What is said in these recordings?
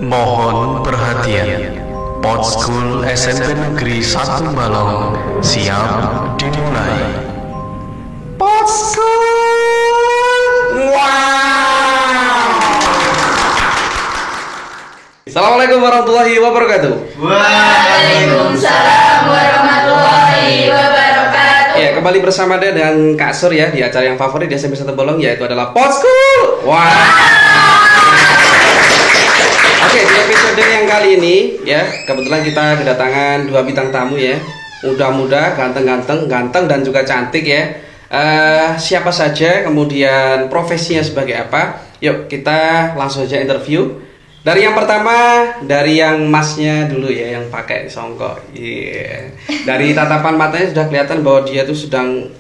Mohon perhatian. Pod School SMP Negeri 1 Balong siap dimulai. Pod School. Wow. Assalamualaikum warahmatullahi wabarakatuh. Waalaikumsalam warahmatullahi wabarakatuh. Ya, kembali bersama Anda dengan Kak Sur ya di acara yang favorit di SMP 1 Balong, yaitu adalah Pod School. Wow. Oke, di episode yang kali ini ya, kebetulan kita kedatangan dua bintang tamu ya. Muda-muda, ganteng dan juga cantik ya. Siapa saja, kemudian profesinya sebagai apa? Yuk kita langsung aja interview. Dari yang pertama, dari yang masnya dulu ya, yang pakai songkok. Iya. Dari tatapan matanya sudah kelihatan bahwa dia tuh sedang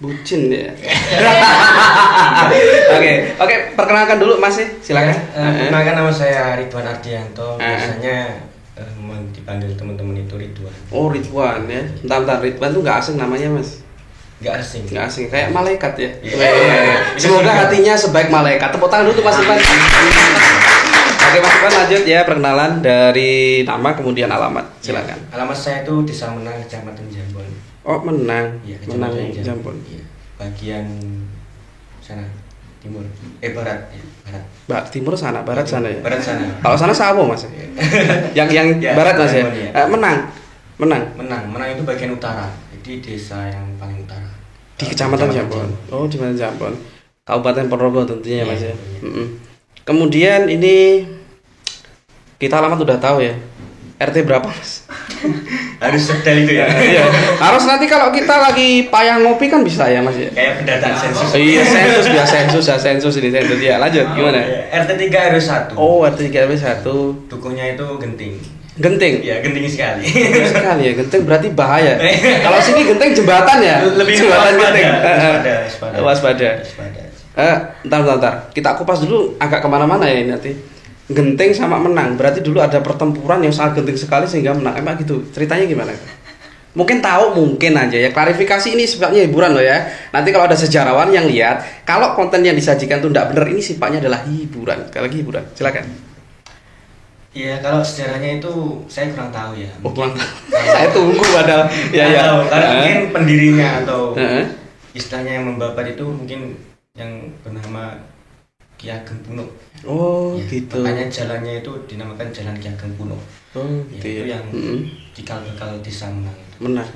bucin ya. Oke, perkenalkan dulu Mas, silakan. Perkenalkan, nama saya Ridwan Ardianto. Biasanya dipanggil teman-teman itu Ridwan. Oh, Ridwan ya. Bentar, Ridwan tuh nggak asing namanya Mas. Nggak asing. Nggak asing, kayak malaikat ya. Semoga hatinya sebaik malaikat. Tepuk tangan dulu tuh Mas Ridwan. Oke Mas Ridwan, lanjut ya perkenalan dari nama kemudian alamat. Silakan. Alamat saya itu Desa Menang, Kecamatan Jambon. Oh, Menang. Ya, Menang Jambon. Jambon. Ya, bagian sana timur. Barat ya, barat. Timur sana, barat sana ya. Barat sana. Kalau sana Sabo Mas. yang Ya, barat Mas ya. ya. Menang Itu bagian utara. Jadi desa yang paling utara. di Kecamatan Jambon. Oh, di Kecamatan Jambon. Kabupaten Ponorogo tentunya ya, Mas ya. Kemudian ini kita alamat udah tahu ya. RT berapa Mas? Harus detail itu ya. Iya. Harus nanti kalau kita lagi payah ngopi kan bisa ya Mas ya. Kayak pendataan sensus. Iya, sensus ini sensus ya. Lanjut gimana? RT 3 RW 1. Oh, RT 3 RW 1. Dukuhnya itu Genting. Genting. Ya, genting sekali. Sekali ya, genting berarti bahaya. Kalau sini genting jembatan ya. Lebih jembatan genting. Waspada. Bentar. Kita kupas dulu agak kemana-mana ya ini nanti. Genting sama Menang, berarti dulu ada pertempuran yang sangat genting sekali sehingga menang. Emang gitu, ceritanya gimana? Mungkin tahu, mungkin aja ya. Klarifikasi ini sifatnya hiburan loh ya. Nanti kalau ada sejarawan yang lihat, kalau konten yang disajikan itu tidak benar, ini sifatnya adalah hiburan. Sekali lagi hiburan, silakan. Iya, kalau sejarahnya itu saya kurang tahu ya. Oh, kurang tahu. Saya tunggu padahal. Ya. Karena mungkin pendirinya atau istilahnya yang membabat itu mungkin yang bernama Ki Ageng Puno. Oh, ya, gitu. Makanya jalannya itu dinamakan Jalan Ki Ageng Puno. Oh, ya, gitu itu ya. yang cikal-bakal desa Menang. Menang.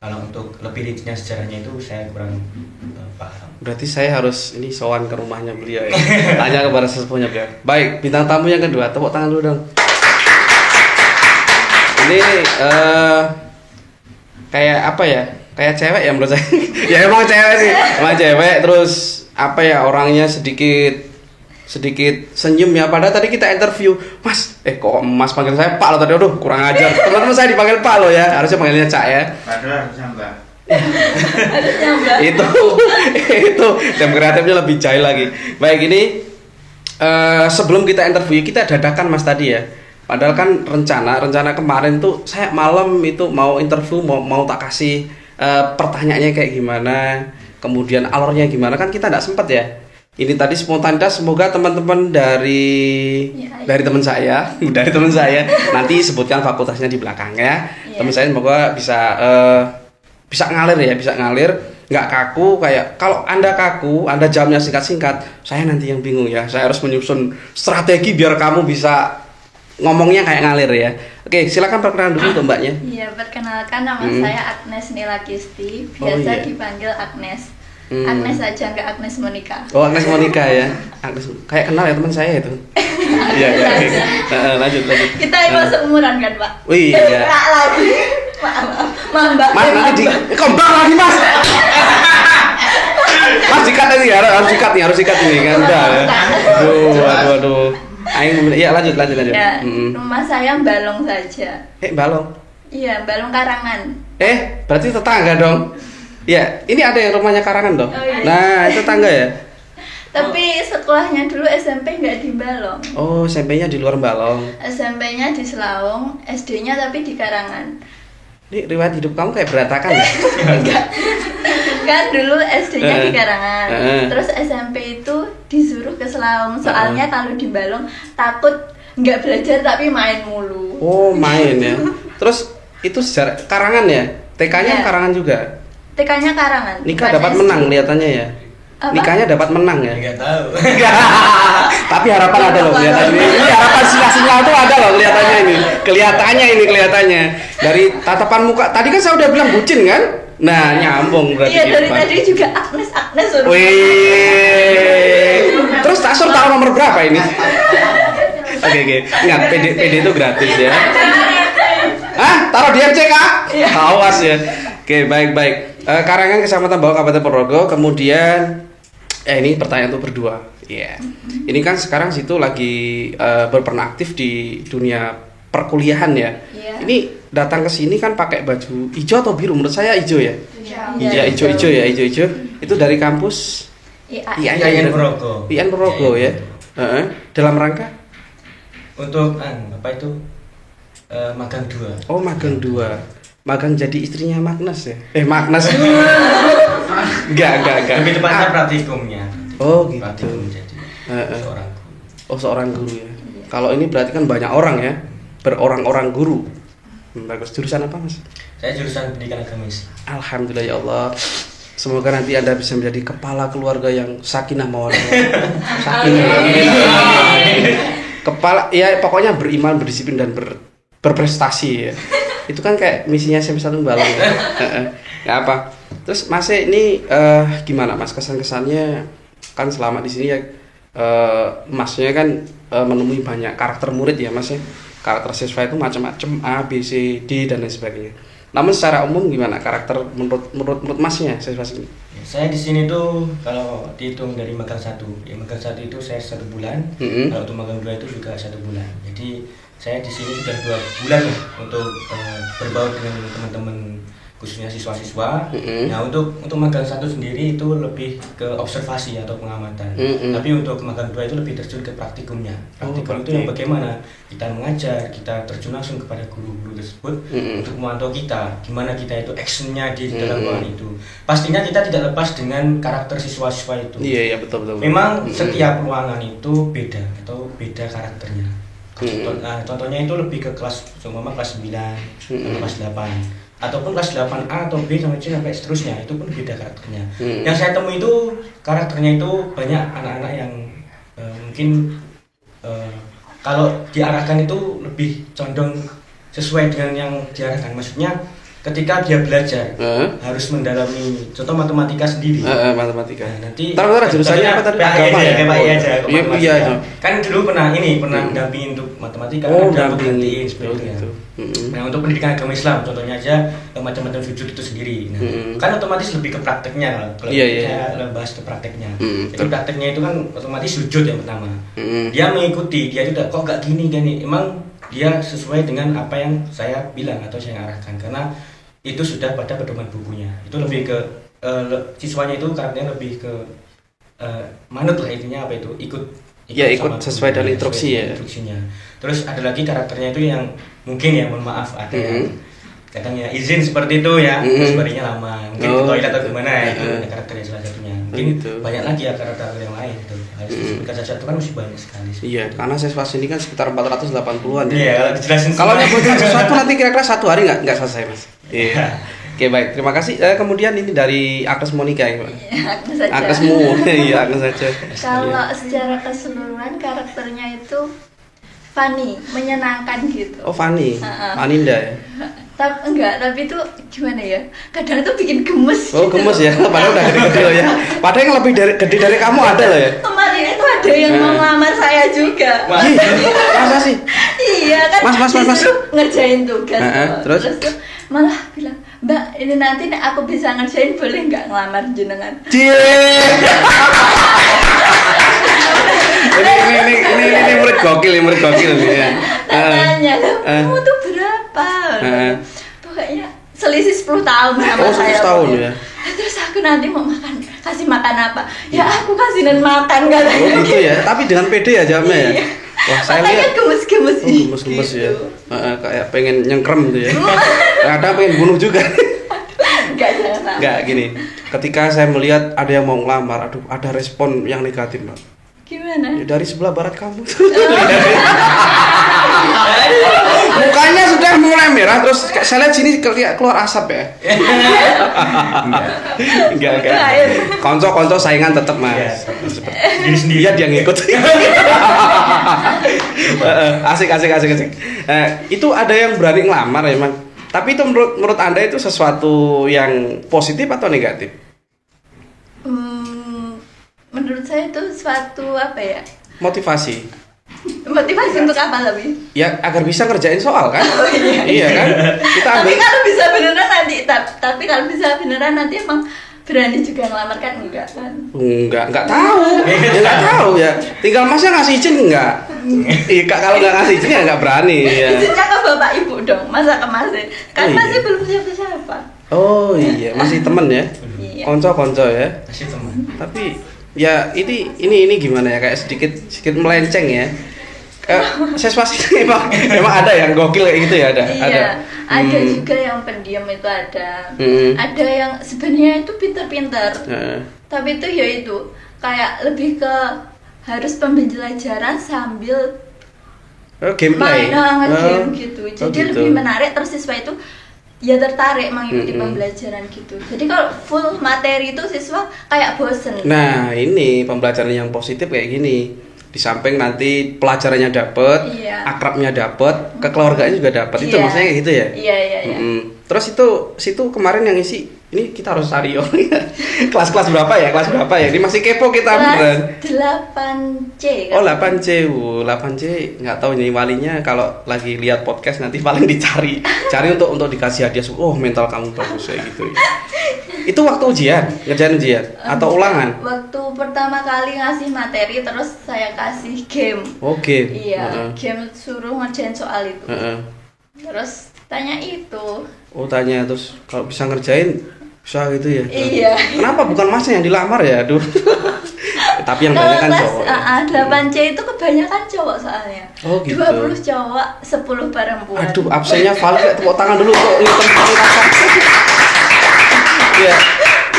Kalau untuk lebih rincinya sejarahnya itu saya kurang paham. Berarti saya harus ini sowan ke rumahnya beliau ya. Tanya kepada sesepuhnya beliau. Baik, bintang tamu yang kedua, tepuk tangan dulu dong. Ini kayak apa ya? Kayak cewek ya menurut saya. Ya emang cewek sih. Emang cewek terus apa ya, orangnya sedikit senyum ya. Padahal tadi kita interview Mas, kok Mas panggil saya Pak loh tadi. Aduh, kurang ajar. Teman-teman saya dipanggil Pak loh ya. Harusnya panggilnya Cak ya. Padahal harusnya Mbak. itu tim kreatifnya lebih jahil lagi. Baik, ini sebelum kita interview kita dadakan Mas tadi ya. Padahal kan rencana kemarin tuh saya malam itu mau interview, mau tak kasih pertanyaannya kayak gimana, kemudian alurnya gimana, kan kita tidak sempat ya. Ini tadi spontanitas, semoga teman-teman dari teman saya nanti sebutkan fakultasnya di belakang ya. Teman saya semoga bisa ngalir, nggak kaku. Kayak kalau Anda kaku, Anda jamnya singkat-singkat, saya nanti yang bingung ya. Saya harus menyusun strategi biar kamu bisa ngomongnya kayak ngalir ya. Oke, silakan perkenalan dulu untuk Mbaknya. Iya, perkenalkan nama saya Agnes Nila Kisti, biasa dipanggil Agnes. Agnes aja, nggak Agnes Monica. Oh, Agnes Monica ya. Agnes kayak kenal ya teman saya itu. Iya. Lanjut. Kita itu seumuran kan, Pak? Oh iya. Enggak lagi. Maaf, Mbak. Mas nanti kembang lagi, Mas. Mas dikat tadi ya, harus dikat ini kan udah ya. Aduh. Iya, lanjut. Ya, rumah saya Balong saja. Balong. Iya, Balong Karangan. Berarti tetangga dong. Ya, ini ada yang rumahnya Karangan dong. Oh, iya. Nah, itu tetangga ya. Tapi sekolahnya dulu SMP nggak di Balong. Oh, SMP-nya di luar Balong. SMP-nya di Selaung, SD-nya tapi di Karangan. Ini riwayat hidup kamu kayak berantakan ya? Kan dulu SD-nya di Karangan, terus SMP itu disuruh ke Selaung. Soalnya kalau di Balong takut nggak belajar tapi main mulu. Oh, main ya. Terus itu sejarah karangan ya? TK-nya karangan juga. TK-nya karangan. Nikah dapat menang kelihatannya ya. Apa? Nikahnya dapat menang ya. Enggak tahu. Tapi harapan ada loh kelihatannya. Ini harapan sinyal-sinyal itu ada loh kelihatannya ini. Kelihatannya. Dari tatapan muka. Tadi kan saya udah bilang bucin kan? Nah, nyambung berarti. Iya, dari tadi juga Agnes suruh. Wih. Terus tak suruh tahu nomor berapa ini? Oke. Ingat PD itu gratis ya. Hah? Taruh di MCK? Awas ya. Oke, baik. Karangan Kecamatan Balong Kabupaten Ponorogo. Kemudian ini pertanyaan untuk berdua. Iya. Ini kan sekarang situ lagi berperan aktif di dunia perkuliahan ya. Iya. Ini datang ke sini kan pakai baju hijau atau biru? Menurut saya hijau ya. Iya, hijau ya, hijau. Itu dari kampus IAIN Ponorogo. IAIN Ponorogo ya. Dalam rangka untuk apa itu magang 2. Oh, magang 2. Magang jadi istrinya Magnes ya? Magnes. Enggak. Lebih tepatnya praktikumnya. Oh, gitu. Praktikum jadi seorang guru. Oh, seorang guru ya. Kalau ini berarti kan banyak orang ya. Berorang-orang guru. Bagus. Jurusan apa, Mas? Saya jurusan pendidikan agama Islam. Alhamdulillah ya Allah. Semoga nanti Anda bisa menjadi kepala keluarga yang sakinah mawaddah. Sakinah. Kepala ya pokoknya beriman, berdisiplin dan berprestasi ya. Itu kan kayak misinya SMP 1 Balong ya. Ya apa? Terus Mas ini gimana Mas kesan-kesannya kan selama di sini ya Masnya kan menemui banyak karakter murid ya Mas ya. Karakter siswa itu macam-macam A, B, C, D dan lain sebagainya. Namun secara umum gimana karakter menurut Masnya siswa sini? Saya di sini tuh kalau dihitung dari magang 1, ya magang 1 itu saya 1 bulan. Kalau untuk magang 2 itu juga 1 bulan. Jadi saya di sini sudah 2 bulan ya untuk berbaur dengan teman-teman khususnya siswa-siswa. Nah untuk magang 1 sendiri itu lebih ke observasi atau pengamatan. Tapi untuk magang 2 itu lebih terjun ke praktikumnya. Praktikum itu yang bagaimana kita mengajar, kita terjun langsung kepada guru-guru tersebut untuk memantau kita, gimana kita itu actionnya di dalam ruangan itu. Pastinya kita tidak lepas dengan karakter siswa-siswa itu. Iya betul. Memang setiap ruangan itu beda atau beda karakternya. Contohnya itu lebih ke kelas, umpama kelas 9 atau kelas 8 ataupun kelas 8A atau B sampai C sampai seterusnya, itu pun beda karakternya. Yang saya temui itu karakternya itu banyak anak-anak yang mungkin kalau diarahkan itu lebih condong sesuai dengan yang diarahkan. Maksudnya ketika dia belajar harus mendalami contoh matematika sendiri. Matematika. Nah, nanti jurusannya apa tadi? Agama ya? Iya. Kan dulu pernah mendampingin untuk matematika, gantiin seperti itu. Nah, untuk pendidikan agama Islam contohnya aja macam-macam sujud itu sendiri. Nah, kan otomatis lebih ke prakteknya kalau saya bahas ke prakteknya. Jadi prakteknya itu kan otomatis sujud yang pertama. Dia mengikuti, dia tidak kok gak gini. Emang dia sesuai dengan apa yang saya bilang atau saya arahkan karena itu sudah pada pedoman bukunya. Itu lebih ke siswanya itu karakternya lebih ke manut lah intinya apa itu ikut sesuai dengan instruksinya. Terus ada lagi karakternya itu yang mungkin ya mohon maaf ada yang kadang ya izin seperti itu ya terus barinya lama mungkin ke toilet atau gimana ya itu ada karakternya salah satunya mungkin banyak lagi ya karakter yang lain itu harus disebutkan saja itu kan masih banyak sekali sih. Iya karena siswa sini kan sekitar 480-an ya. Iya kalau dijelasin kalau nyebutin sesuatu nanti kira-kira 1 hari nggak selesai Mas. Iya. Oke baik terima kasih. Kemudian ini dari Agnes Monica ya. Agnesmu iya Agnes saja. Kalau secara keseluruhan karakternya itu funny, menyenangkan gitu. Oh funny, Aninda ya? Tapi itu gimana ya? Kadang itu bikin gemes. Oh gemes ya, padahal udah gede-gede loh ya. Padahal yang lebih gede dari kamu ada loh ya. Kemarin itu ada yang mau ngelamar saya juga. Masa sih? Iya kan. Mas. Ngerjain tugas. Terus tuh malah bilang, Mbak ini nanti aku bisa ngerjain boleh nggak ngelamar jenengan? Ini murid gokil ya. Tanya kamu tuh berapa? Pokoknya selisih 10 tahun sama saya. 10 tahun ya. Terus aku nanti mau kasih makan apa? Ya aku kasihin makan katanya. Oh gitu ya. Tapi dengan pede ya jawabnya ya. Wah saya lihat gemes-gemes gitu. Ya. Kayak pengen nyengkrem gitu ya. Kadang pengen bunuh juga. Enggak gini. Ketika saya melihat ada yang mau ngelamar, ada respon yang negatif, Mbak. Gimana? Ya, dari sebelah barat kamu. Mukanya sudah mulai merah, terus saya lihat sini keluar asap ya. Enggak. Konco saingan tetap Mas. Diri sendiri. Iya dia ngikut. Asik. Itu ada yang berani ngelamar emang. Tapi itu menurut Anda itu sesuatu yang positif atau negatif? Menurut saya itu suatu apa ya? Motivasi untuk apa lebih? ya agar bisa ngerjain soal kan. Oh, iya kan kita ambil. Tapi kalau bisa beneran nanti emang berani juga ngelamar kan enggak kan? Enggak tahu. Enggak tahu ya. Tinggal Masnya ngasih izin enggak? Iya, kalau enggak ngasih izin ya enggak berani ya. Izinnya ke Bapak Ibu dong, masa ke Masnya? Kan Oh, iya. masih belum siapa-siapa. Oh iya, masih temen ya. Iya. Konco ya. Masih teman. Tapi ya ini gimana ya, kayak sedikit melenceng ya. Siswasi emang ada yang gokil kayak gitu ya, ada. Iya, ada juga yang pendiam itu ada. Ada yang sebenarnya itu pintar-pintar. Tapi itu ya itu kayak lebih ke harus pembelajaran sambil gameplay. Game gitu. Jadi gitu. lebih menarik, terus siswa itu ya tertarik mengikuti pembelajaran gitu. Jadi kalau full materi itu siswa kayak bosen. Nah, ini pembelajaran yang positif kayak gini. Di samping nanti pelajarannya dapet, Iya. akrabnya dapet, kekeluargaan juga dapet. Itu Iya. maksudnya kayak gitu ya? Iya. Terus situ kemarin yang isi, ini kita harus cari orangnya. Kelas berapa ya? Ini masih kepo kita beneran. Kelas 8C kan? Oh 8C, 8C nggak tahu nih walinya, kalau lagi lihat podcast nanti paling cari untuk dikasih hadiah. Oh mental kamu bagus kayak gitu. Itu waktu ujian, ngerjain ujian atau ulangan? Waktu pertama kali ngasih materi terus saya kasih game. Oh game. Iya, game suruh ngerjain soal itu. Terus tanya itu. Oh tanya, terus kalau bisa ngerjain bisa gitu ya? Iya. Kenapa bukan Masnya yang dilamar ya? Aduh. Tapi yang banyak kan cowok. Ya? 8C itu kebanyakan cowok soalnya. Oh gitu. 20 cowok, 10 perempuan. Aduh, absennya valid, tepuk tangan dulu kok ngitung kakak. Iya.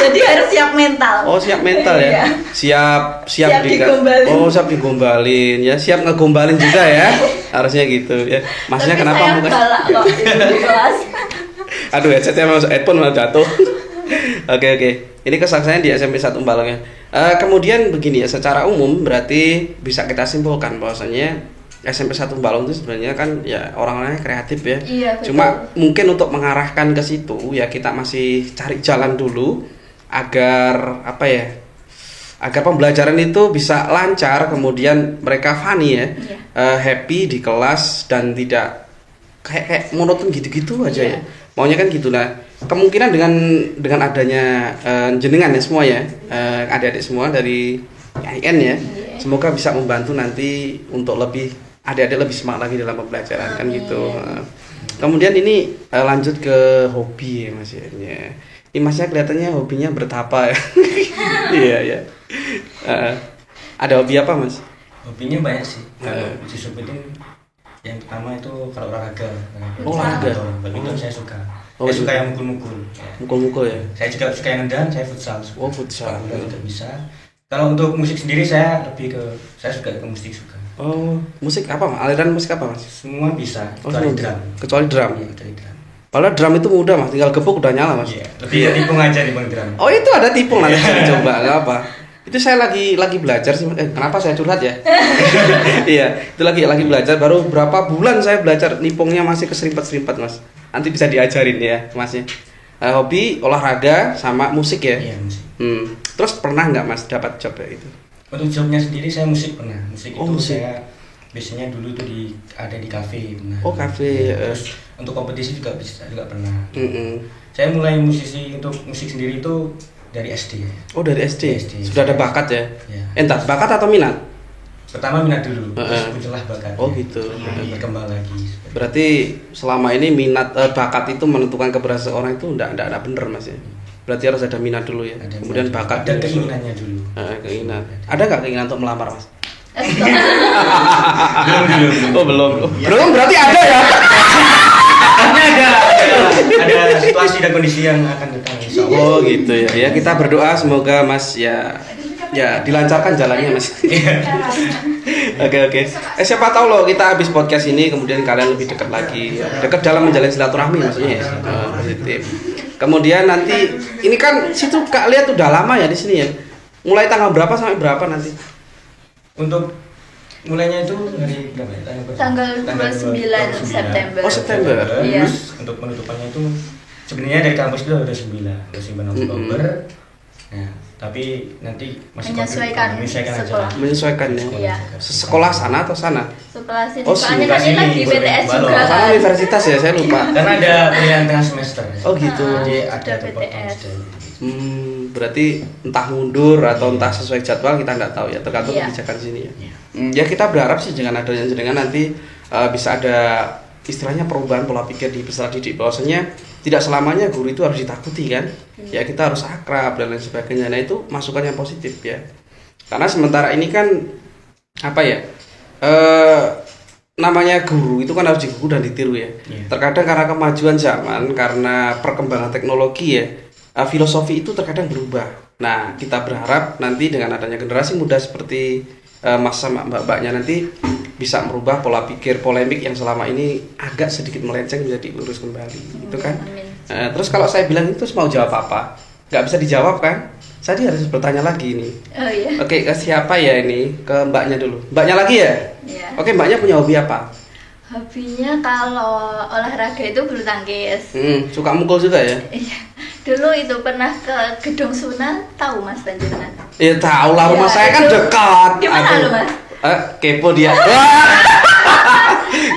Jadi harus siap mental. Oh, siap mental ya. Iya. Siap digombalin. Oh, siap digombalin ya. Siap ngegombalin juga ya. Harusnya gitu ya. Masnya Tapi kenapa saya muka? galak kok di kelas. Aduh, headsetnya masuk headphone malah jatuh. Oke. Ini kesaksian di SMP 1 Balong ya. Kemudian begini ya, secara umum berarti bisa kita simpulkan bahwasanya SMP 1 Balong itu sebenarnya kan ya orang-orangnya kreatif ya. Iya, betul. Cuma mungkin untuk mengarahkan ke situ ya kita masih cari jalan dulu agar apa ya? Agar pembelajaran itu bisa lancar, kemudian mereka funny ya. Iya. Happy di kelas dan tidak kayak monoton gitu-gitu aja Iya. ya. Maunya kan gitu. Nah, kemungkinan dengan adanya jenengan ya semua ya, adik-adik semua dari IN ya. Iya. Semoga bisa membantu nanti untuk adik-adik lebih semangat lagi dalam pembelajaran kan gitu. Kemudian ini lanjut ke hobi ya Mas ya. Ini Masnya kelihatannya hobinya bertapa ya. Iya. Ada hobi apa Mas? Hobinya banyak sih. Kalau di sub itu yang pertama itu kalau olahraga. Olahraga. Badminton saya suka. Oh, Saya suka suka. yang mukul-mukul. Mukul-mukul ya. Saya juga suka yang nendang, saya futsal. Oh, futsal. Sepak bola juga bisa. Kalau untuk musik sendiri saya suka ke musik suka. Oh, musik apa Mas? Aliran musik apa Mas? Semua bisa, Oh, kecuali semua. drum. Kecuali drum. Iya, kecuali drum. Padahal drum itu mudah Mas, tinggal gepuk udah nyala Mas. Iya, lebih tipung aja di bang drum. Oh itu ada tipung nanti saya coba, nggak apa. Itu saya lagi belajar sih. Kenapa saya curhat ya? Iya, itu lagi belajar. Baru berapa bulan saya belajar, nipungnya masih keserimpet-serimpet Mas. Nanti bisa diajarin ya Masnya. Hobi olahraga sama musik ya. Iya, musik. Terus pernah nggak Mas dapat job ya itu? Untuk jobnya sendiri saya musik pernah. Musik Oh, itu musik. saya biasanya dulu tuh ada di kafe pernah. Oh kafe. Terus untuk kompetisi juga pernah. Mm-mm. Saya mulai untuk musik sendiri itu dari SD. Oh dari SD. Dari SD. Sudah ada bakat ya? Ya. Entah bakat atau minat? Pertama minat dulu, terus Heeh. muncullah bakat. Oh, gitu. Nanti berkembang lagi. Berarti selama ini bakat itu menentukan keberhasilan orang itu enggak bener Mas ya. Berarti harus ada minat dulu ya. Ada Kemudian minat bakat dulu. Ada dulu. keinginannya dulu. Keinginan. Ada nggak keinginan untuk melamar Mas? Belum. Oh belum. Belum berarti ada ya. Ada situasi dan kondisi yang akan datang insya Allah. Oh gitu ya. Ya kita berdoa semoga Mas ya Ya, dilancarkan jalannya Mas. Oke. Siapa tahu loh kita habis podcast ini kemudian kalian lebih dekat lagi. Dekat dalam menjalin silaturahmi maksudnya ya. Positif. Kemudian nanti ini kan situ Kak lihat udah lama ya di sini ya. Mulai tanggal berapa sampai berapa nanti? Untuk mulainya itu dari berapa ya? Tanggal 29 September. Oh, September. Iya. Untuk penutupannya itu sebenarnya dari kampus itu udah 9 Oktober. Nah, tapi nanti masih menyesuaikan ya. Iya. Sekolah sana atau sana? Sekolah sini. Oh, soalnya kan ini lagi BTS juga kan. Sana universitas ya, saya lupa. Karena ada pilihan tengah semester. Oh gitu. Jadi ada BTS. Berarti entah mundur atau entah sesuai jadwal kita nggak tahu ya, tergantung kebijakan sini ya. Ya kita berharap sih dengan adanya jenengan nanti bisa ada istilahnya perubahan pola pikir di peserta didik, bahwasanya tidak selamanya guru itu harus ditakuti kan. Ya kita harus akrab dan lain sebagainya. Nah itu masukan yang positif ya. Karena sementara ini kan apa ya? Namanya guru itu kan harus digugu dan ditiru ya. Terkadang karena kemajuan zaman, karena perkembangan teknologi ya, filosofi itu terkadang berubah. Nah kita berharap nanti dengan adanya generasi muda seperti Mas sama mbak-mbaknya nanti bisa merubah pola pikir polemik yang selama ini agak sedikit melenceng menjadi lurus kembali, gitu kan? Terus kalau saya bilang itu mau jawab apa? Nggak bisa dijawab kan? Saya harus bertanya lagi nih. Oh iya. Oke, ke siapa ya ini? Ke mbaknya dulu. Mbaknya lagi ya? Iya. Oke, mbaknya punya hobi apa? Hobinya kalau olahraga itu bulu tangkis. Suka mukul juga ya? Iya. Dulu itu pernah ke Gedung Sunan, tahu Mas Tanjuran? Iya tahu lah, rumah saya kan itu dekat. Di mana lu Mas? Kepo dia.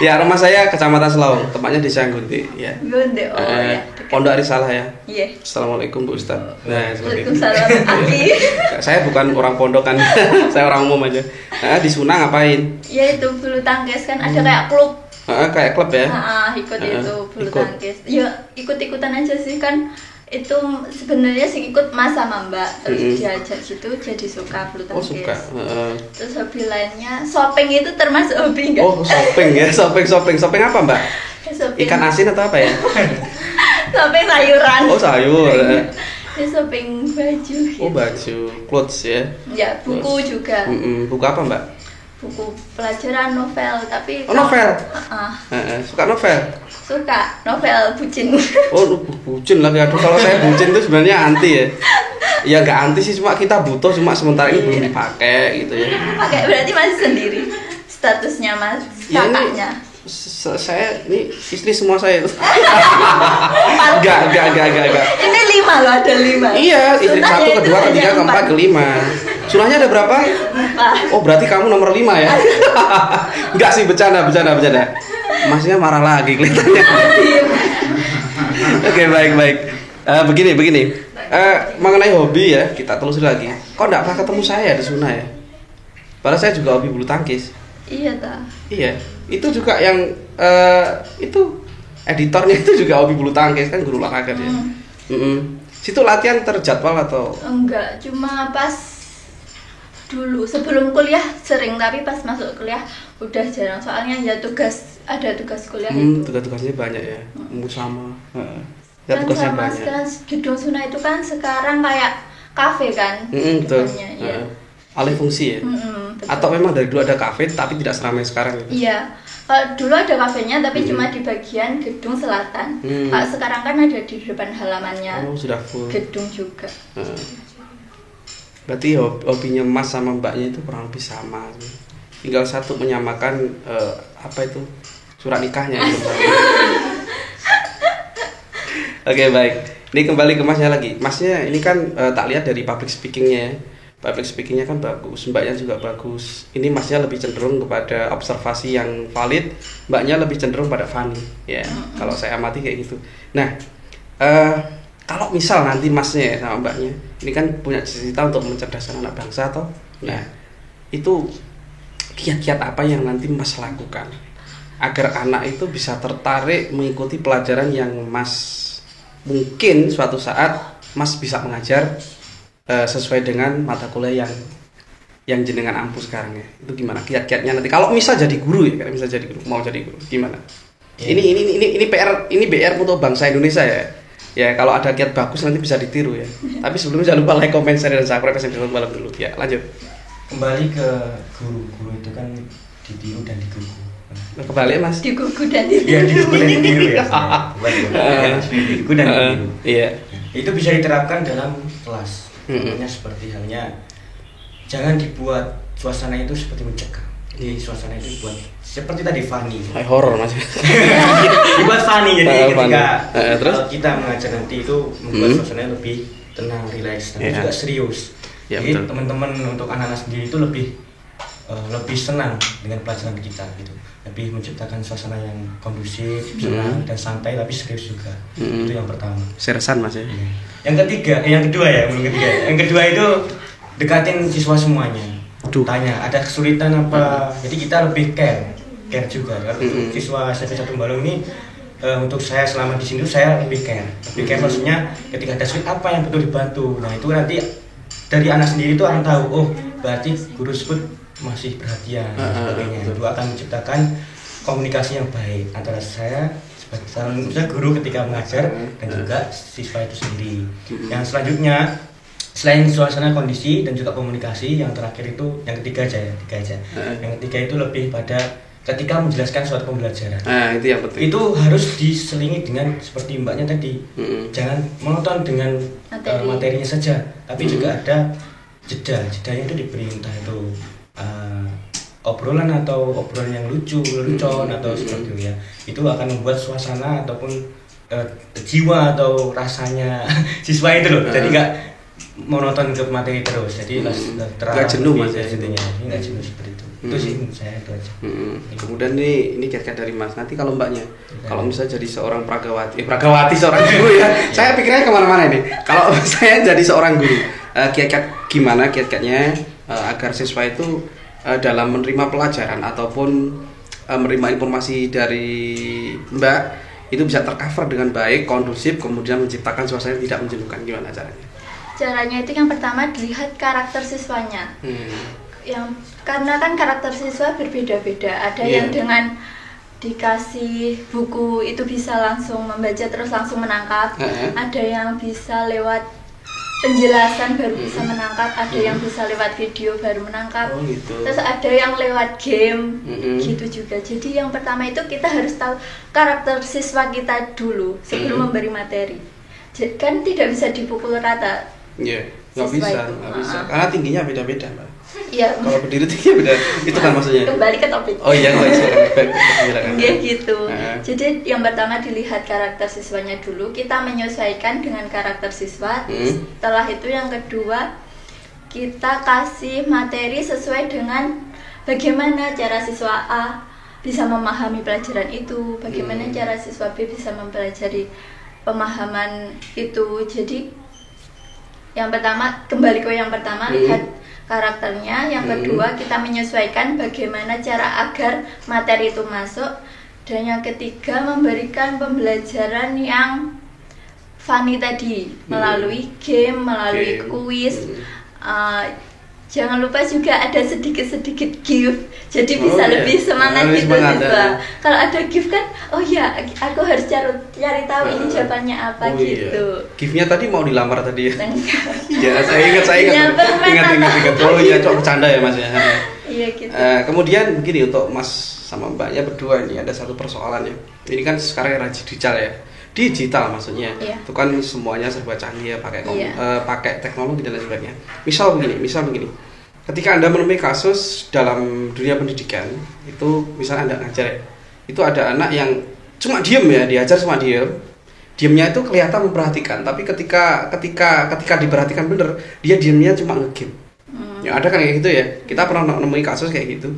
Ya rumah saya Kecamatan Selaung, tempatnya di Sanggunti. Ya. Gunde, oh ya. Pondok Arisalah ya. Iya. Assalamualaikum Bu Ustaz. Nah, Waalaikumsalam Aki. Saya bukan orang pondok kan, saya orang umum aja. Di Sunang ngapain? Ya itu bulu tangkis kan ada kayak klub. Kayak klub ya? Ikut itu bulu tangkis. Ya ikut-ikutan aja sih kan. Itu sebenarnya sih ikut Mas sama Mbak, terus diajak gitu jadi suka bulu tangkis. Oh suka. Terus hobi lainnya shopping itu termasuk hobi enggak? Oh shopping ya, shopping apa Mbak? Shopping. Ikan asin atau apa ya? Shopping sayuran. Oh sayur. Ya shopping baju. Oh baju, clothes ya? Ya buku juga. Buku apa Mbak? Buku pelajaran novel tapi. Oh novel. Suka novel. Suka novel bucin. Oh bucin lagi, aduh kalau saya bucin itu sebenarnya anti ya. Ya nggak anti sih, cuma kita butuh, cuma sementara ini belum dipakai gitu ya. Pakai berarti masih sendiri statusnya Mas kakaknya. Saya ini istri semua saya itu. Enggak. Ini 5 loh, ada 5. Iya, istri 1, kedua, ketiga, keempat, kelima. Sunahnya ada berapa? 4. Oh berarti kamu nomor 5 ya? Enggak sih, bercanda. Masnya marah lagi kelihatannya. Oke, baik. Begini. Mengenai hobi ya, kita telusuri lagi. Kok enggak pernah ketemu saya di Suna ya? Padahal saya juga hobi bulu tangkis. Iya ta. Iya, itu juga yang itu editornya itu juga hobi bulu tangkis kan, guru olahraga dia. Situ latihan terjadwal atau? Enggak, cuma pas dulu sebelum kuliah sering, tapi pas masuk kuliah udah jarang, soalnya ya ada tugas kuliah itu. Tugas-tugasnya banyak ya, sama. Ya kan tugasnya sama banyak. Kan Gedung Suna itu kan sekarang kayak kafe kan? Betul. Ya. Alih fungsi ya? Atau memang dari dulu ada kafe tapi tidak seramai sekarang gitu? Iya, kalau dulu ada kafenya tapi cuma di bagian gedung selatan. Kalau sekarang kan ada di depan halamannya. Oh sudah full. Gedung juga. Berarti hobinya Mas sama Mbaknya itu kurang lebih sama. Tinggal satu menyamakan apa itu surat nikahnya. Oke, baik. Ini kembali ke Masnya lagi. Masnya ini kan tak lihat dari public speakingnya ya. Public speakingnya kan bagus, mbaknya juga bagus. Ini Masnya lebih cenderung kepada observasi yang valid, mbaknya lebih cenderung pada funny ya. Kalau saya amati kayak gitu. Nah, kalau misal nanti Masnya sama mbaknya ini kan punya cita-cita untuk mencerdaskan anak bangsa toh. Nah, itu kiat-kiat apa yang nanti Mas lakukan agar anak itu bisa tertarik mengikuti pelajaran yang Mas mungkin suatu saat Mas bisa mengajar sesuai dengan mata kuliah yang jenengan ampuh sekarang ya. Itu gimana kiat-kiatnya nanti kalau misal jadi guru ya, kalau misal jadi guru, mau jadi guru gimana? Yeah. Ini PR untuk bangsa Indonesia ya. Ya kalau ada kiat bagus nanti bisa ditiru ya. Tapi sebelumnya jangan lupa like, comment, share dan subscribe SMP Satu Malam dulu. Ya lanjut. Kembali ke guru itu kan ditiru dan digugu. Kembali mas. Digugu dan ditiru. Iya digugu dan ditiru ya. Digugu dan ditiru. Iya. Itu bisa diterapkan dalam kelas. Contohnya seperti halnya jangan dibuat suasana itu seperti mencekam. Jadi suasana itu dibuat seperti tadi funny. Horor mas. Dibuat funny jadi ketika terus kita mengajar nanti itu membuat suasana lebih tenang, rileks, tapi juga serius. Jadi teman-teman untuk anak-anak sendiri itu lebih senang dengan pelajaran kita gitu. Lebih menciptakan suasana yang kondusif, senang dan santai tapi serius juga. Itu yang pertama. Seriusan mas ya. Yang kedua Yang kedua itu dekatin siswa semuanya. Tanya ada kesulitan apa. Jadi kita lebih care juga. Untuk siswa SMP 1 Balong ini untuk saya selama di sini saya lebih care. Lebih care maksudnya ketika ada sulit apa yang betul dibantu. Nah itu nanti dari anak sendiri itu akan tahu. Oh berarti guru tersebut masih perhatian dan sebagainya. Itu akan menciptakan komunikasi yang baik antara saya sebagai guru ketika mengajar dan juga siswa itu sendiri. Yang selanjutnya selain suasana kondisi dan juga komunikasi, yang terakhir itu yang ketiga aja. Yang ketiga itu lebih pada ketika menjelaskan suatu pembelajaran. Itu yang penting. Itu harus diselingi dengan seperti mbaknya tadi. Jangan monoton dengan materinya saja, tapi juga ada jedanya itu diberi entah itu obrolan yang lucu-lucuan atau seperti itu ya. Itu akan membuat suasana ataupun jiwa atau rasanya siswa itu loh. Jadi enggak monoton ke materi terus. Jadi enggak jenuh mas ya intinya. Enggak jenuh seperti itu. Itu sih saya itu aja. Kemudian ini kiat-kiat dari mas. Nanti kalau mbaknya, kalau misalnya jadi seorang pragawati seorang guru ya. Saya pikirnya kemana-mana ini. Kalau saya jadi seorang guru, kiat-kiatnya agar siswa itu dalam menerima pelajaran ataupun menerima informasi dari mbak itu bisa tercover dengan baik, kondusif, kemudian menciptakan suasana yang tidak menjenuhkan. Gimana caranya? Caranya itu yang pertama dilihat karakter siswanya. Karena kan karakter siswa berbeda-beda. Ada yang dengan dikasih buku itu bisa langsung membaca terus langsung menangkap. Ada yang bisa lewat penjelasan baru bisa menangkap, ada yang bisa lewat video baru menangkap. Gitu. Terus ada yang lewat game, gitu juga. Jadi yang pertama itu kita harus tahu karakter siswa kita dulu sebelum memberi materi. Kan tidak bisa dipukul rata. Iya, nggak bisa. Karena tingginya beda-beda, Mbak. Iya. Kalau berdiri tingginya beda, itu kan maksudnya. Kembali ke topik. Oh iya, silakan. Iya gitu. Jadi yang pertama dilihat karakter siswanya dulu, kita menyesuaikan dengan karakter siswa. Setelah itu yang kedua, kita kasih materi sesuai dengan bagaimana cara siswa A bisa memahami pelajaran itu, bagaimana cara siswa B bisa mempelajari pemahaman itu. Jadi yang pertama, kembali ke yang pertama, lihat karakternya. Yang kedua, kita menyesuaikan bagaimana cara agar materi itu masuk. Dan yang ketiga, memberikan pembelajaran yang funny tadi, melalui game, melalui kuis. Jangan lupa juga ada sedikit-sedikit gift, jadi bisa lebih semangat gitu siswa. Kalau ada gift kan, oh ya, aku harus cari tahu ini jawabannya apa gitu. Giftnya tadi mau dilamar tadi ya? Ya, saya ingat. Oh iya, cok bercanda ya mas ya. Iya gitu. Kemudian begini, untuk mas sama mbaknya berdua ini ada satu persoalan ya. Ini kan sekarang era digital maksudnya. Itu kan semuanya serba canggih ya, pakai teknologi dan lain sebagainya. Misal begini. Ketika Anda menemui kasus dalam dunia pendidikan, itu misalnya Anda ngajar ya, itu ada anak yang cuma diem ya, diajar cuma diem. Diemnya itu kelihatan memperhatikan, tapi ketika diperhatikan bener, dia diemnya cuma nge-game. Ya ada kan kayak gitu ya. Kita pernah menemui kasus kayak gitu.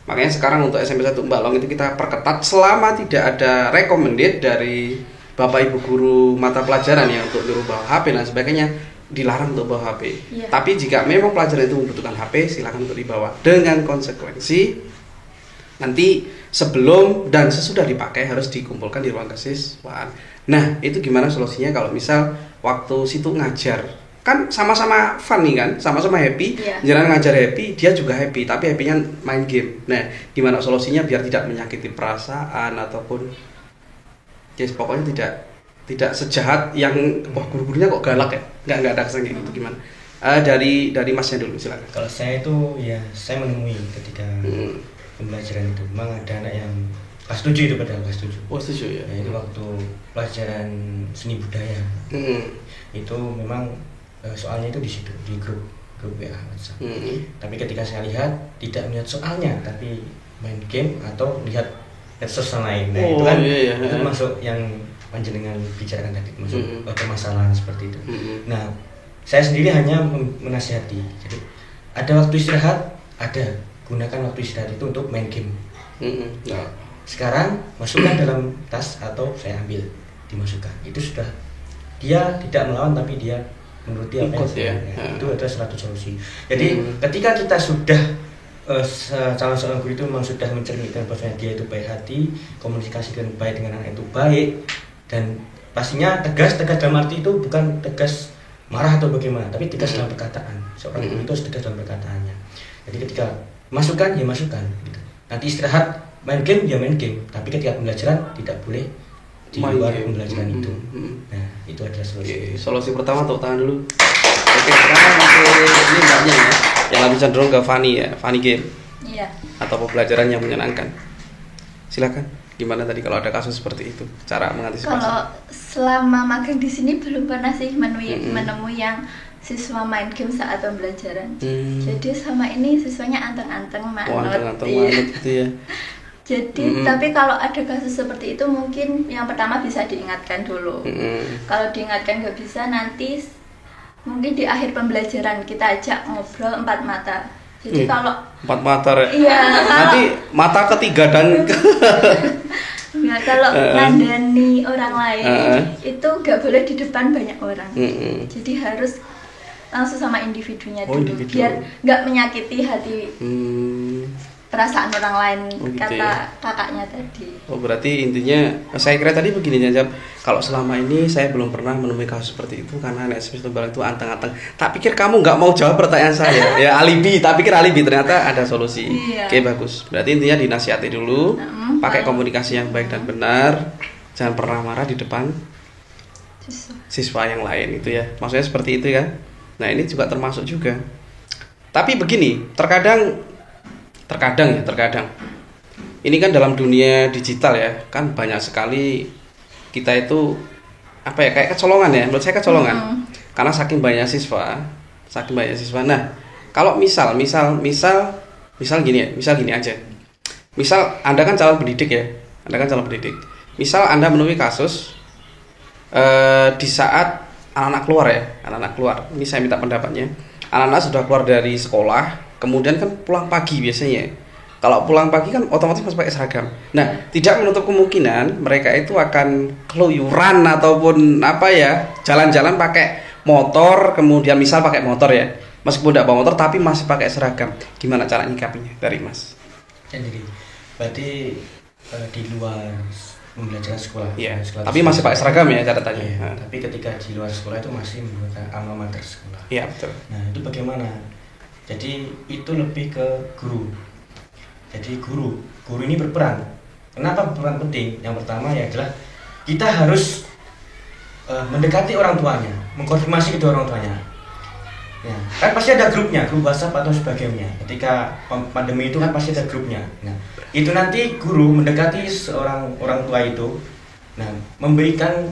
Makanya sekarang untuk SMP 1 Balong itu kita perketat selama tidak ada recommended dari Bapak Ibu guru mata pelajaran ya untuk nyuruh bawa HP dan sebagainya, dilarang untuk bawa HP. Tapi jika memang pelajaran itu membutuhkan HP, silakan untuk dibawa dengan konsekuensi nanti sebelum dan sesudah dipakai harus dikumpulkan di ruang kesiswaan. Nah, itu gimana solusinya kalau misal waktu situ ngajar? Kan sama-sama fun nih kan, sama-sama happy. Jangan ngajar happy, dia juga happy, tapi happy-nya main game. Nah, gimana solusinya biar tidak menyakiti perasaan ataupun pokoknya tidak tidak sejahat yang wah guru-gurunya kok galak ya, nggak ada kesan kayak gitu. Gimana dari masnya dulu, silakan. Kalau saya itu ya saya menemui ketika pembelajaran itu memang ada anak yang kelas 7 itu, padahal kelas 7. Oh, setuju ya. Itu waktu pelajaran seni budaya. Itu memang soalnya itu di situ, di grup WA WhatsApp. Tapi ketika saya lihat tidak melihat soalnya, tapi main game atau lihat medsos lain. Nah, itu kan itu masuk yang panjenengan bicarakan tadi, masuk permasalahan seperti itu. Nah, saya sendiri hanya menasihati. Jadi ada waktu istirahat, gunakan waktu istirahat itu untuk main game. Nah, sekarang masukkan dalam tas atau saya ambil, dimasukkan. Itu sudah, dia tidak melawan tapi dia menuruti apa yang itu adalah suatu solusi. Jadi ketika kita sudah salah seorang guru itu memang sudah mencerminkan bahwa dia itu baik hati, komunikasi dengan baik dengan anak itu baik, dan pastinya tegas dalam arti itu bukan tegas marah atau bagaimana, tapi tegas dalam perkataan. Seorang guru itu harus tegas dalam perkataannya. Jadi ketika masukkan ya masukkan gitu. Nanti istirahat main game ya main game, tapi ketika pembelajaran tidak boleh di luar pembelajaran itu. Nah, itu adalah solusi. Solusi pertama, tepuk tangan dulu. Oke, sekarang ini mbaknya ya, yang lebih cenderung ke funny ya, funny game. Iya. Atau pembelajaran yang menyenangkan. Silakan. Gimana tadi kalau ada kasus seperti itu, cara mengantisipasi? Kalau selama magang di sini belum pernah sih menemui yang siswa main game saat pembelajaran. Jadi selama ini siswanya anteng-anteng manut. Anteng-anteng manut gitu ya. Jadi tapi kalau ada kasus seperti itu mungkin yang pertama bisa diingatkan dulu. Kalau diingatkan nggak bisa, nanti mungkin di akhir pembelajaran kita ajak ngobrol 4 mata. Jadi kalau 4 mata ya. Iya. Nanti mata ketiga dan ya, kalau ngandani orang lain itu nggak boleh di depan banyak orang. Jadi harus langsung sama individunya dulu, biar nggak menyakiti hati perasaan orang lain, gitu kata kakaknya tadi. Oh, berarti intinya saya kira tadi begini Jam, kalau selama ini saya belum pernah menemui kasus seperti itu karena anak SMP Tegal itu anteng-anteng. Tak pikir kamu nggak mau jawab pertanyaan saya, ya alibi, tak pikir alibi, ternyata ada solusi. Oke, bagus. Berarti intinya dinasihati dulu, pakai komunikasi yang baik dan benar, jangan pernah marah di depan siswa yang lain itu ya. Maksudnya seperti itu ya. Nah, ini juga termasuk juga. Tapi begini, terkadang ini kan dalam dunia digital ya, kan banyak sekali kita itu apa ya, kayak kecolongan ya, menurut saya kecolongan. Karena saking banyak siswa. Nah, kalau misal gini ya, misal gini aja. Misal Anda kan calon pendidik ya, Misal Anda menemui kasus di saat anak-anak keluar. Ini saya minta pendapatnya. Anak-anak sudah keluar dari sekolah, kemudian kan pulang pagi biasanya. Kalau pulang pagi kan otomatis masih pakai seragam. Nah, tidak menutup kemungkinan mereka itu akan keluyuran ataupun apa ya, jalan-jalan pakai motor, kemudian misal pakai motor ya. Meskipun tidak bawa motor tapi masih pakai seragam. Gimana cara nyikapinya dari Mas? Jadi berarti di luar pembelajaran sekolah. Iya. Sekolah tapi masih pakai seragam ya catatannya. Iya, tapi ketika di luar sekolah itu masih menggunakan alma mater sekolah. Iya, betul. Nah, itu bagaimana? Jadi itu lebih ke guru. Jadi guru ini berperan. Kenapa berperan penting? Yang pertama ya adalah kita harus mendekati orang tuanya, mengkonfirmasi kedua orang tuanya. Ya, kan pasti ada grupnya, grup WhatsApp atau sebagainya. Ketika pandemi itu kan pasti ada grupnya. Nah, itu nanti guru mendekati seorang orang tua itu, nah, memberikan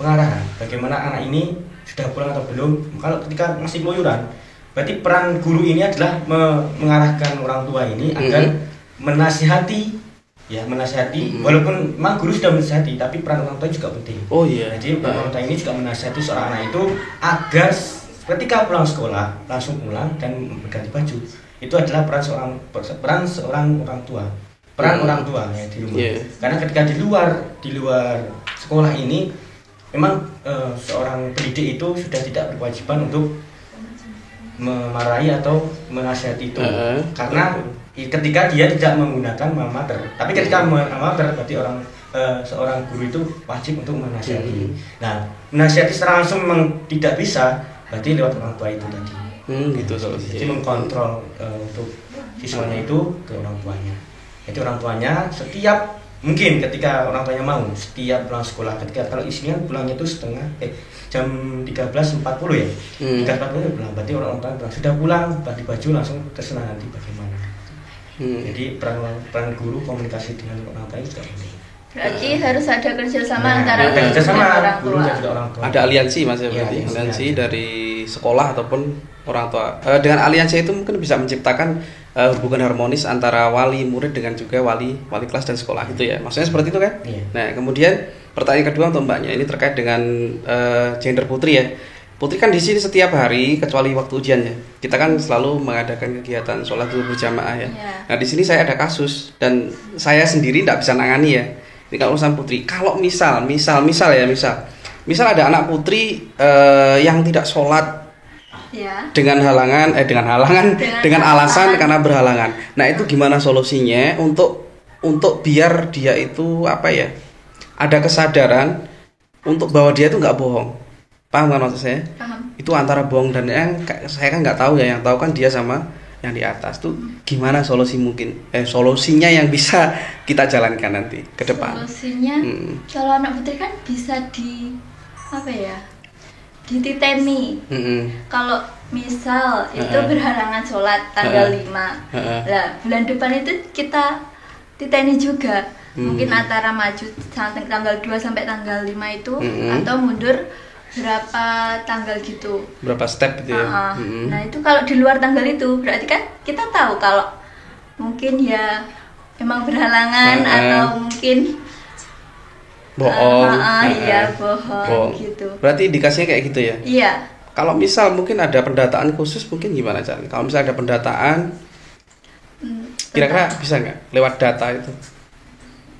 pengarahan bagaimana anak ini sudah pulang atau belum. Kalau ketika masih keluyuran, berarti peran guru ini adalah mengarahkan orang tua ini agar menasihati, walaupun memang guru sudah menasihati, tapi peran orang tua juga penting. Oh iya. Jadi peran orang tua ini juga menasihati seorang anak itu agar ketika pulang sekolah langsung pulang dan berganti baju. Itu adalah peran seorang orang tua. Peran orang tua ya di rumah. Karena ketika di luar sekolah ini memang seorang pendidik itu sudah tidak berkewajiban untuk memarahi atau menasihati itu, karena ketika dia tidak menggunakan alma mater. Tapi ketika alma mater berarti seorang guru itu wajib untuk menasihati. Nah, menasihati secara langsung memang tidak bisa, berarti lewat orang tua itu tadi. Gitu solusinya. Jadi mengkontrol untuk siswanya itu ke orang tuanya. Jadi orang tuanya setiap mungkin ketika orang tuanya mau setiap pulang sekolah, ketika kalau isinya pulangnya itu jam 13.40 ya, 13.40 pulang, berarti orang tua pulang sudah pulang, ganti baju langsung terserah nanti bagaimana. Jadi peran guru komunikasi dengan orang tua itu penting. Berarti harus ada kerjasama antara guru dan orang tua. Ada aliansi mas ya, berarti aliansi dari sekolah ataupun orang tua. Dengan aliansi itu mungkin bisa menciptakan hubungan harmonis antara wali murid dengan juga wali kelas dan sekolah itu ya. Maksudnya seperti itu kan? Iya. Nah kemudian pertanyaan kedua untuk mbaknya ini terkait dengan gender putri ya. Putri kan di sini setiap hari kecuali waktu ujiannya. Kita kan selalu mengadakan kegiatan sholat zuhur berjamaah ya. Nah di sini saya ada kasus dan saya sendiri tidak bisa nangani ya. Ini kalau urusan putri. Kalau misal ada anak putri yang tidak sholat ya. dengan alasan karena berhalangan. Nah itu gimana solusinya untuk biar dia itu ada kesadaran untuk bahwa dia itu nggak bohong. Paham kan maksud saya? Paham. Itu antara bohong dan yang saya kan nggak tahu ya, yang tahu kan dia sama yang di atas tuh gimana solusinya yang bisa kita jalankan nanti ke depan. Solusinya kalau anak putri kan bisa dititeni. Kalau misal itu berhalangan sholat tanggal 5 lah bulan depan itu kita titeni juga. Mungkin antara maju sampai tanggal 2 sampai tanggal 5 itu atau mundur berapa tanggal gitu, berapa step gitu ya. Nah itu kalau di luar tanggal itu berarti kan kita tahu kalau mungkin ya emang berhalangan atau mungkin bohong. Bohong gitu. Berarti indikasinya kayak gitu ya. Iya. Kalau misal mungkin ada pendataan khusus mungkin gimana caranya? Kalau misal ada pendataan kira-kira bisa nggak lewat data itu?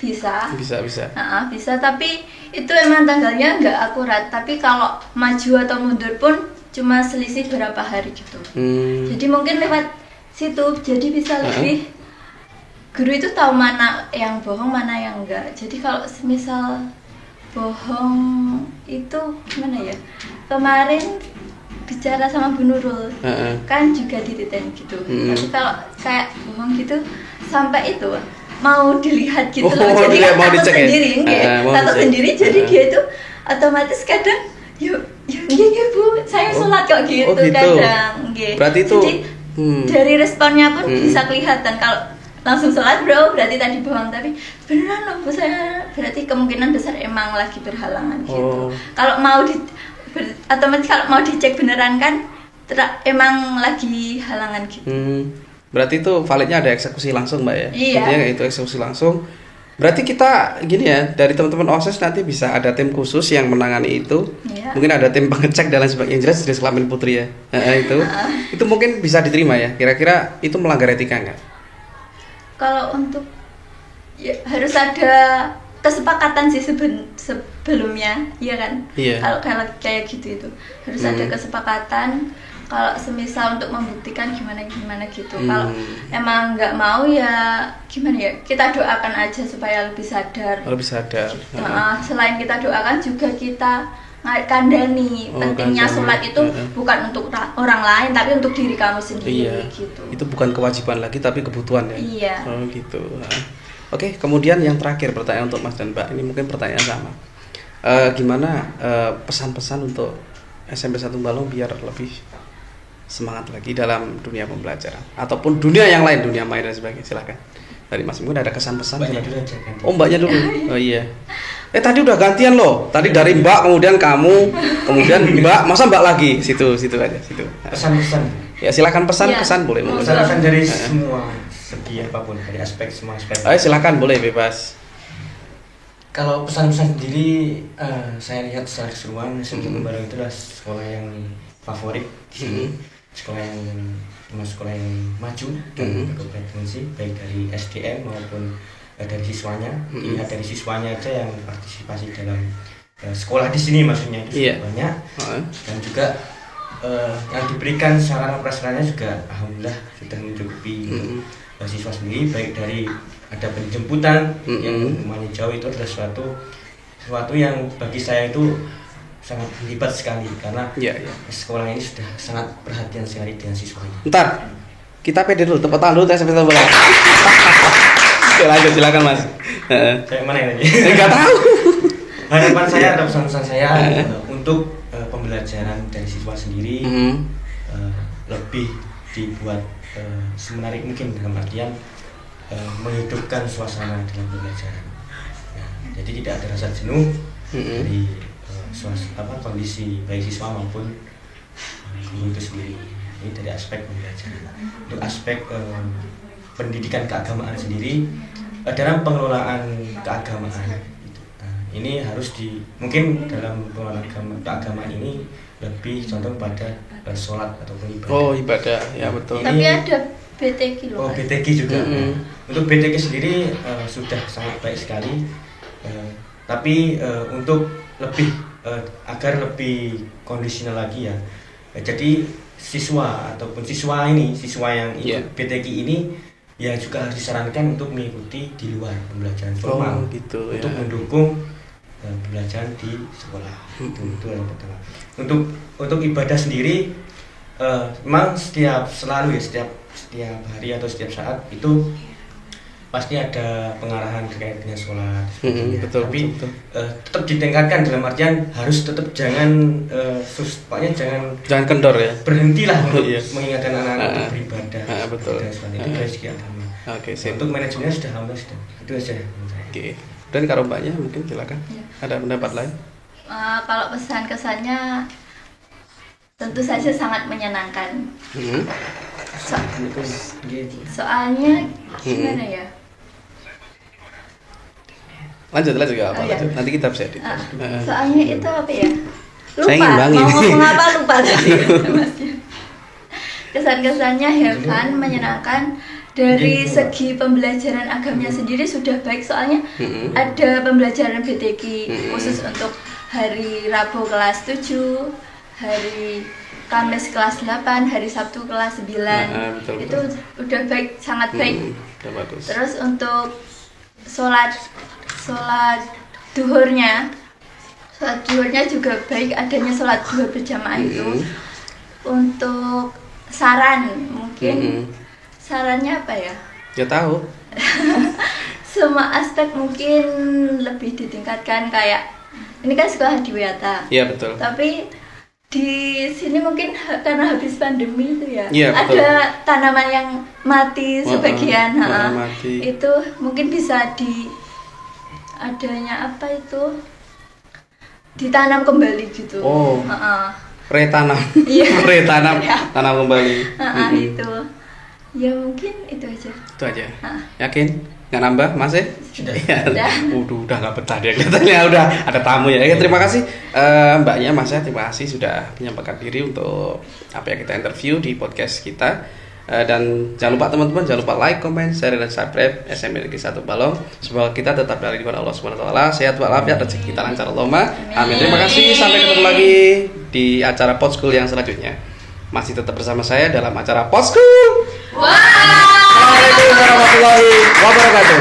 Bisa. Bisa. Tapi itu emang tanggalnya nggak akurat. Tapi kalau maju atau mundur pun cuma selisih berapa hari gitu. Jadi mungkin lewat situ. Jadi bisa lebih guru itu tahu mana yang bohong, mana yang enggak. Jadi kalau misal bohong itu gimana ya? Kemarin bicara sama Bu Nurul kan juga dititen gitu. Tapi kalau kayak bohong gitu sampai itu mau dilihat gitu loh, jadi kan takut sendiri, takut sendiri, jadi dia itu otomatis kadang, yuk Bu, saya sholat kok gitu, kadang, berarti itu, jadi dari responnya pun bisa kelihatan kalau langsung sholat bro, berarti tadi bohong, tapi beneran loh Bu, saya berarti kemungkinan besar emang lagi berhalangan gitu. Kalau mau otomatis kalau mau dicek beneran kan, emang lagi halangan gitu. Berarti itu validnya ada eksekusi langsung mbak ya? Iya. Itu eksekusi langsung. Berarti kita gini ya, dari teman-teman OSIS nanti bisa ada tim khusus yang menangani itu. Iya. Mungkin ada tim pengecek dan lain sebagainya. Yang jelas jenis kelamin putri ya. Itu mungkin bisa diterima ya. Kira-kira itu melanggar etika nggak? Kalau untuk ya, harus ada kesepakatan sih sebelumnya, iya kan? Iya. Kalau kayak gitu itu harus ada kesepakatan. Kalau semisal untuk membuktikan gimana gitu. Kalau emang nggak mau ya gimana ya, kita doakan aja supaya lebih sadar. Gitu. Selain kita doakan juga kita kandani pentingnya sholat itu bukan untuk orang lain tapi untuk diri kamu sendiri gitu. Itu bukan kewajiban lagi tapi kebutuhan ya. Iya. Gitu. Oke, kemudian yang terakhir pertanyaan untuk Mas dan Mbak, ini mungkin pertanyaan sama. Gimana pesan-pesan untuk SMP 1 Balong biar lebih semangat lagi dalam dunia pembelajaran ataupun dunia yang lain, dunia main dan sebagainya. Silakan. Dari Mas mungkin ada kesan-pesan. Mbaknya dulu. Oh iya. Tadi udah gantian loh. Tadi dari Mbak, kemudian kamu, kemudian Mbak, masa Mbak lagi? Situ aja, situ. Pesan-pesan. Ya silakan pesan boleh. Pesan-pesan dari semua segi apapun, dari semua aspek. Silakan boleh bebas. Kalau pesan-pesan sendiri, saya lihat secara keseluruhan SMP Balong itu adalah sekolah yang favorit di sini. Sekolah yang maju dan berkompetensi baik dari SDM maupun dari siswanya. Lihat dari siswanya aja yang partisipasi dalam sekolah di sini maksudnya itu banyak dan juga yang diberikan sarana prasarannya juga alhamdulillah sudah mencukupi siswa sendiri, baik dari ada penjemputan yang lumayan jauh, itu adalah sesuatu yang bagi saya itu sangat hebat sekali karena sekolah ini sudah sangat perhatian sekali dengan siswanya. Ntar kita pede dulu, tepuk tangan dulu tes bola. Oke, lanjut silakan Mas. Kayak mana ini? Enggak tahu. Harapan saya atau pesan-pesan saya untuk pembelajaran dari siswa sendiri lebih dibuat semenarik mungkin, dalam artian menghidupkan suasana dalam pembelajaran. Jadi tidak ada rasa jenuh dari kondisi baik siswa maupun guru itu sendiri. Ini dari aspek pembelajaran. Untuk aspek pendidikan keagamaan sendiri, dalam pengelolaan keagamaan ini harus mungkin dalam pengelolaan keagamaan ini lebih contoh pada sholat ataupun ibadah. Oh, ibadah, ya betul. Tapi ada BTQ loh. Oh, BTQ juga. Untuk BTQ sendiri sudah sangat baik sekali. Tapi untuk lebih agar lebih kondisional lagi ya. Jadi siswa ataupun siswa yang ikut BTQ ini ya juga harus disarankan untuk mengikuti di luar pembelajaran formal gitu, untuk mendukung pembelajaran di sekolah. Itu yang pertama. Untuk ibadah sendiri memang setiap hari atau setiap saat itu pasti ada pengarahan terkait dengan sholat. Tapi tetap ditingkatkan, dalam artian harus tetap jangan kendor ya. Berhentilah untuk mengingatkan anak-anak untuk beribadah. Betul. Itu dari segi agama. Untuk manajemennya sudah alhamdulillah itu aja. Oke. Dan kalau mbaknya mungkin silakan. Ada pendapat lain? Kalau pesan kesannya tentu saja sangat menyenangkan. Soalnya gimana ya? Lanjut gak apa? Lanjut. Nanti kita bisa edit. Soalnya itu apa ya? Lupa. Mau ngomong apa lupa tadi. Kesan-kesannya have fun, menyenangkan. Dari segi pembelajaran agamanya sendiri sudah baik, soalnya ada pembelajaran BTQ khusus untuk hari Rabu kelas 7, hari Kamis kelas 8, hari Sabtu kelas 9. Betul. Itu udah baik, sangat baik. Terus untuk sholat duhurnya juga baik, adanya sholat duhur berjamaah itu. Untuk saran mungkin sarannya apa ya? Ya tahu. Semua aspek mungkin lebih ditingkatkan, kayak ini kan sekolah di Wiyata. Iya betul. Tapi di sini mungkin karena habis pandemi itu ya, ada tanaman yang mati sebagian. Mati. Itu mungkin bisa adanya apa itu? Ditanam kembali gitu. Oh. Retanam. Iya. Retanam, tanam kembali. Itu. Ya mungkin itu aja. Itu aja. Yakin? Nggak nambah, Mas? Sudah. Udah nggak betah dia kelihatannya, udah ada tamu ya. Terima kasih mbaknya, Mas. Terima kasih sudah menyampaikan diri untuk apa yang kita interview di podcast kita. Dan jangan lupa teman-teman, jangan lupa like, comment, share, dan subscribe SMA Negeri 1 Balong. Semoga kita tetap berada di Allah SWT. Sehat walafiat, rezeki kita lancar Allahumma. Amin. Terima kasih. Sampai ketemu lagi di acara Podschool yang selanjutnya. Masih tetap bersama saya dalam acara Podschool. Assalamualaikum warahmatullahi wabarakatuh.